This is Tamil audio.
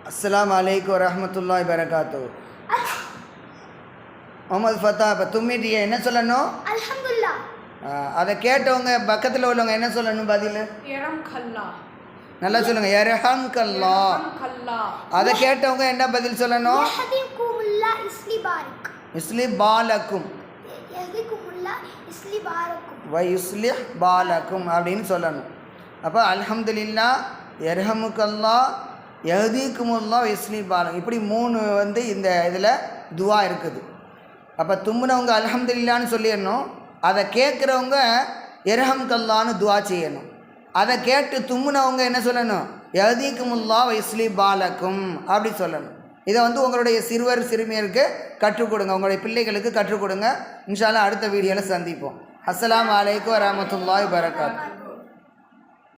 அஸ்ஸலாமு அலைக்கும் வரஹ்மத்துல்லாஹி வபரகாத்துஹு. முகமது ஃபத்தா, இப்போ தும்மிட்டிய என்ன சொல்லணும்? அல்ஹம்துலில்லாஹ். அதை கேட்டவங்க பக்கத்தில் உள்ளவங்க என்ன சொல்லணும் பதில்? நல்லா சொல்லுங்க. யர்ஹம் கல்லா. அதை கேட்டவங்க என்ன பதில் சொல்லணும்? யஹ்திகுமுல்லாஹ் இஸ்லி பாரிக். இஸ்லி பாலக்கும். யஹ்திகுமுல்லாஹ் இஸ்லி பாரக்கும். வ யுஸ்லி பாலக்கும் அப்படின்னு சொல்லணும். அப்போ அல்ஹம்துலில்லாஹ், யர்ஹமுக்கல்லா, யஹ்திகுமுல்லாஹ் இஸ்லி பாலக், இப்படி 3 இந்த இதில் துவா இருக்குது. அப்போ தும்முனவங்க அல்ஹம்துலில்லாஹ்னு சொல்லிடணும். அதை கேட்குறவங்க யர்ஹம்கல்லான்னு துவா செய்யணும். அதை கேட்டு தும்முனவங்க என்ன சொல்லணும்? யஹ்திகுமுல்லாஹ் இஸ்லி பாலக்கும் அப்படி சொல்லணும். இதை உங்களுடைய சிறுவர் சிறுமியருக்கு கற்றுக் கொடுங்க, உங்களுடைய பிள்ளைகளுக்கு கற்றுக் கொடுங்க. இன்ஷா அல்லாஹ் அடுத்த வீடியோவில் சந்திப்போம். அஸ்ஸலாமு அலைக்கும் வரஹ்மத்துல்லாஹி வபரகாத்துஹு.